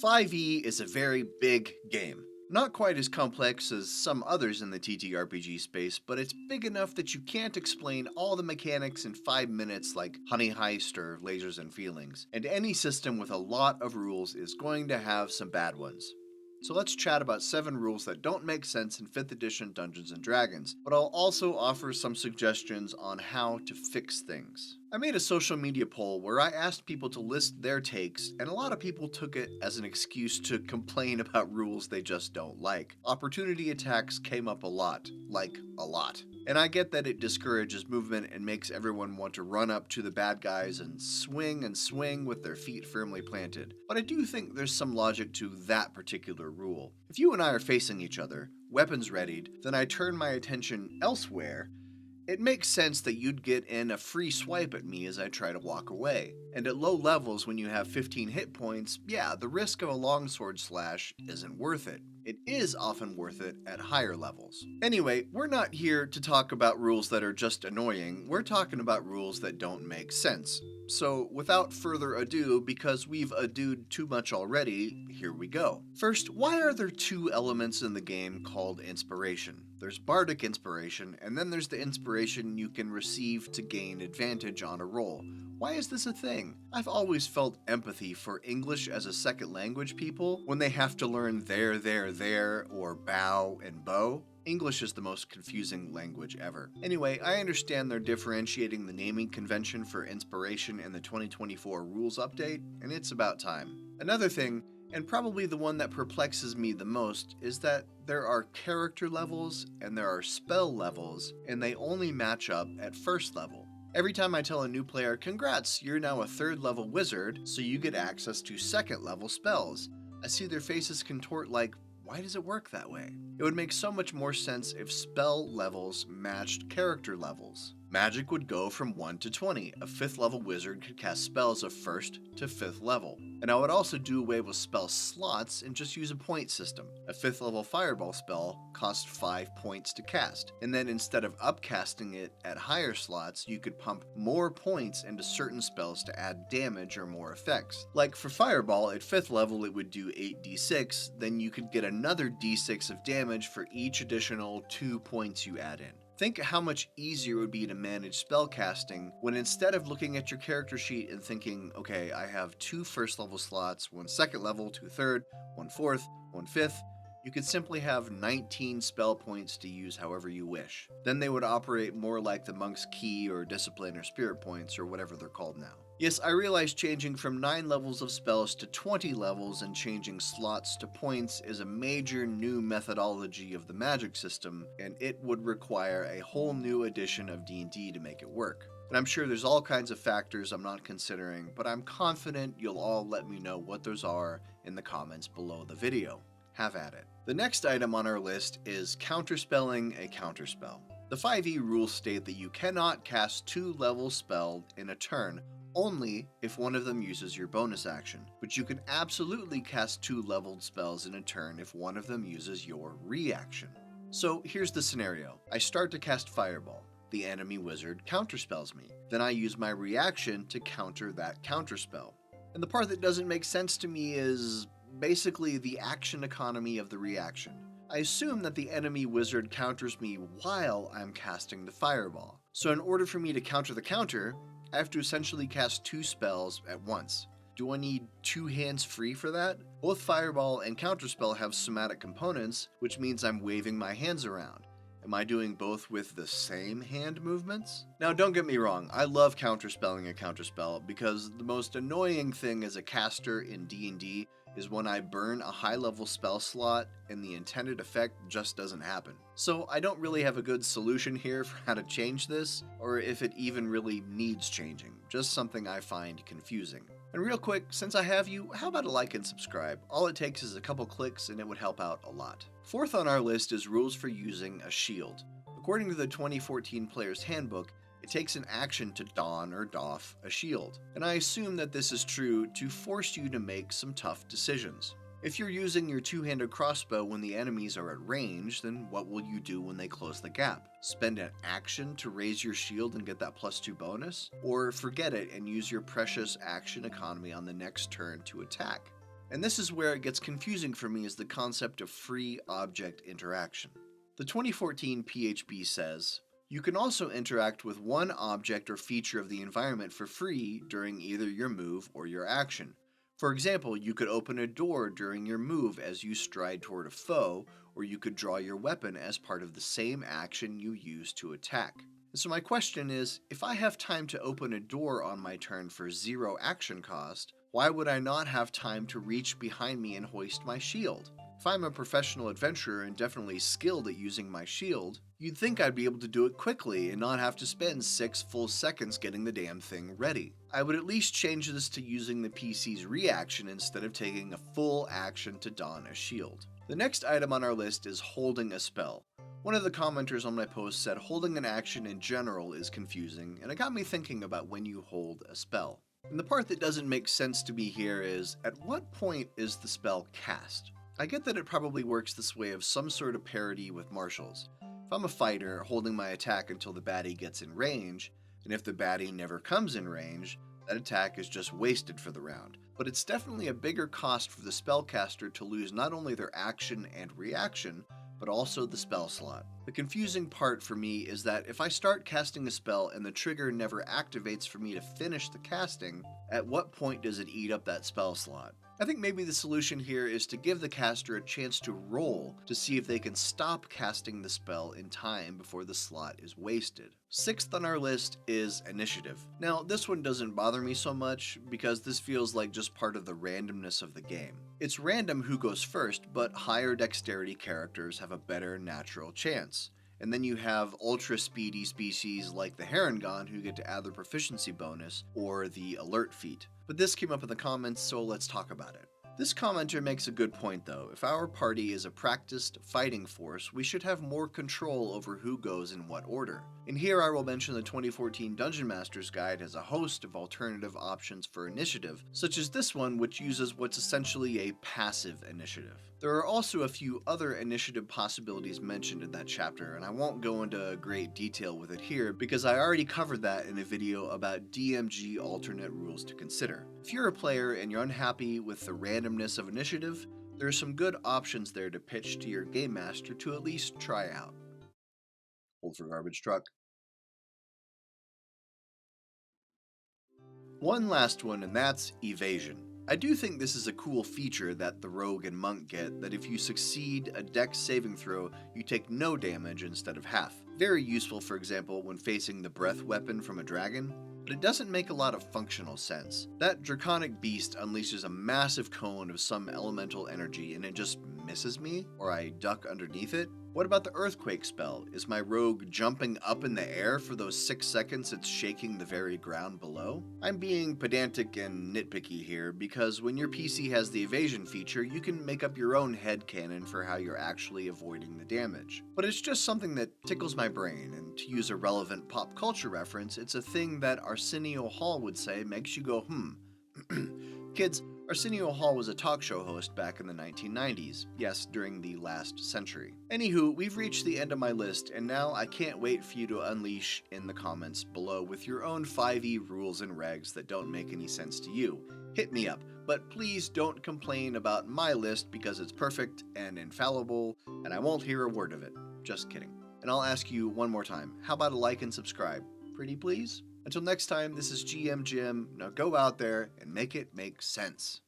5e is a very big game. Not quite as complex as some others in the TTRPG space, but it's big enough that you can't explain all the mechanics in 5 minutes like Honey Heist or Lasers and Feelings, and any system with a lot of rules is going to have some bad ones. So let's chat about 7 rules that don't make sense in 5th edition Dungeons & Dragons, but I'll also offer some suggestions on how to fix things. I made a social media poll where I asked people to list their takes, and a lot of people took it as an excuse to complain about rules they just don't like. Opportunity attacks came up a lot, like a lot. And I get that it discourages movement and makes everyone want to run up to the bad guys and swing with their feet firmly planted. But I do think there's some logic to that particular rule. If you and I are facing each other, weapons readied, then I turn my attention elsewhere, it makes sense that you'd get in a free swipe at me as I try to walk away. And at low levels when you have 15 hit points, yeah, the risk of a longsword slash isn't worth it. It is often worth it at higher levels. Anyway, we're not here to talk about rules that are just annoying, we're talking about rules that don't make sense. So without further ado, because we've adoed too much already, here we go. First, why are there 2 elements in the game called inspiration? There's bardic inspiration, and then there's the inspiration you can receive to gain advantage on a roll. Why is this a thing? I've always felt empathy for English as a second language people when they have to learn there, or bow and bow. English is the most confusing language ever. Anyway, I understand they're differentiating the naming convention for inspiration in the 2024 rules update, and it's about time. Another thing, and probably the one that perplexes me the most, is that there are character levels and there are spell levels, and they only match up at first level. Every time I tell a new player, congrats, you're now a 3rd level wizard, so you get access to 2nd level spells, I see their faces contort like, why does it work that way? It would make so much more sense if spell levels matched character levels. Magic would go from 1 to 20. A 5th level wizard could cast spells of 1st to 5th level. And I would also do away with spell slots and just use a point system. A 5th level fireball spell costs 5 points to cast, and then instead of upcasting it at higher slots, you could pump more points into certain spells to add damage or more effects. Like for fireball, at 5th level it would do 8d6, then you could get another d6 of damage for each additional 2 points you add in. Think how much easier it would be to manage spellcasting when instead of looking at your character sheet and thinking, okay, I have 2 1st level slots, 1 2nd level, 2 3rd, 1 4th, 1 5th, you could simply have 19 spell points to use however you wish. Then they would operate more like the Monk's Key or Discipline or Spirit Points or whatever they're called now. Yes, I realize changing from 9 levels of spells to 20 levels and changing slots to points is a major new methodology of the magic system, and it would require a whole new edition of D&D to make it work. And I'm sure there's all kinds of factors I'm not considering, but I'm confident you'll all let me know what those are in the comments below the video. Have at it. The next item on our list is counterspelling a counterspell. The 5e rules state that you cannot cast 2 level spells in a turn only if one of them uses your bonus action, but you can absolutely cast 2 leveled spells in a turn if one of them uses your reaction. So here's the scenario. I start to cast Fireball. The enemy wizard counterspells me. Then I use my reaction to counter that counterspell. And the part that doesn't make sense to me is basically the action economy of the reaction. I assume that the enemy wizard counters me while I'm casting the Fireball. So in order for me to counter the counter, I have to essentially cast 2 spells at once. Do I need 2 hands free for that? Both Fireball and Counterspell have somatic components, which means I'm waving my hands around. Am I doing both with the same hand movements? Now don't get me wrong, I love counterspelling a counterspell because the most annoying thing as a caster in D&D is when I burn a high-level spell slot and the intended effect just doesn't happen. So I don't really have a good solution here for how to change this, or if it even really needs changing, just something I find confusing. And real quick, since I have you, how about a like and subscribe? All it takes is a couple clicks and it would help out a lot. 4th on our list is rules for using a shield. According to the 2014 Player's Handbook, it takes an action to don or doff a shield, and I assume that this is true to force you to make some tough decisions. If you're using your 2-handed crossbow when the enemies are at range, then what will you do when they close the gap? Spend an action to raise your shield and get that +2 bonus? Or forget it and use your precious action economy on the next turn to attack? And this is where it gets confusing for me, is the concept of free object interaction. The 2014 PHB says, you can also interact with one object or feature of the environment for free during either your move or your action. For example, you could open a door during your move as you stride toward a foe, or you could draw your weapon as part of the same action you use to attack. And so my question is, if I have time to open a door on my turn for 0 action cost, why would I not have time to reach behind me and hoist my shield? If I'm a professional adventurer and definitely skilled at using my shield, you'd think I'd be able to do it quickly and not have to spend 6 full seconds getting the damn thing ready. I would at least change this to using the PC's reaction instead of taking a full action to don a shield. The next item on our list is holding a spell. One of the commenters on my post said holding an action in general is confusing, and it got me thinking about when you hold a spell. And the part that doesn't make sense to me here is, at what point is the spell cast? I get that it probably works this way of some sort of parity with martials. If I'm a fighter, holding my attack until the baddie gets in range, and if the baddie never comes in range, that attack is just wasted for the round. But it's definitely a bigger cost for the spellcaster to lose not only their action and reaction, but also the spell slot. The confusing part for me is that if I start casting a spell and the trigger never activates for me to finish the casting, at what point does it eat up that spell slot? I think maybe the solution here is to give the caster a chance to roll to see if they can stop casting the spell in time before the slot is wasted. Sixth on our list is initiative. Now, this one doesn't bother me so much because this feels like just part of the randomness of the game. It's random who goes first, but higher dexterity characters have a better natural chance. And then you have ultra speedy species like the Harengon who get to add their proficiency bonus or the alert feat. But this came up in the comments, so let's talk about it. This commenter makes a good point though. If our party is a practiced fighting force, we should have more control over who goes in what order. And here I will mention the 2014 Dungeon Master's Guide has a host of alternative options for initiative, such as this one which uses what's essentially a passive initiative. There are also a few other initiative possibilities mentioned in that chapter, and I won't go into great detail with it here because I already covered that in a video about DMG alternate rules to consider. If you're a player and you're unhappy with the randomness of initiative, there are some good options there to pitch to your game master to at least try out. Hold for garbage truck. One last one, and that's evasion. I do think this is a cool feature that the rogue and monk get, that if you succeed a dex saving throw, you take no damage instead of half. Very useful, for example, when facing the breath weapon from a dragon, but it doesn't make a lot of functional sense. That draconic beast unleashes a massive cone of some elemental energy and it just misses me, or I duck underneath it. What about the earthquake spell? Is my rogue jumping up in the air for those 6 seconds it's shaking the very ground below? I'm being pedantic and nitpicky here because when your PC has the evasion feature, you can make up your own headcanon for how you're actually avoiding the damage. But it's just something that tickles my brain, and to use a relevant pop culture reference, it's a thing that Arsenio Hall would say makes you go, Kids, Arsenio Hall was a talk show host back in the 1990s, yes, during the last century. Anywho, we've reached the end of my list, and now I can't wait for you to unleash in the comments below with your own 5e rules and regs that don't make any sense to you. Hit me up, but please don't complain about my list because it's perfect and infallible, and I won't hear a word of it. Just kidding. And I'll ask you one more time, how about a like and subscribe? Pretty please? Until next time, this is GM Jim. Now go out there and make it make sense.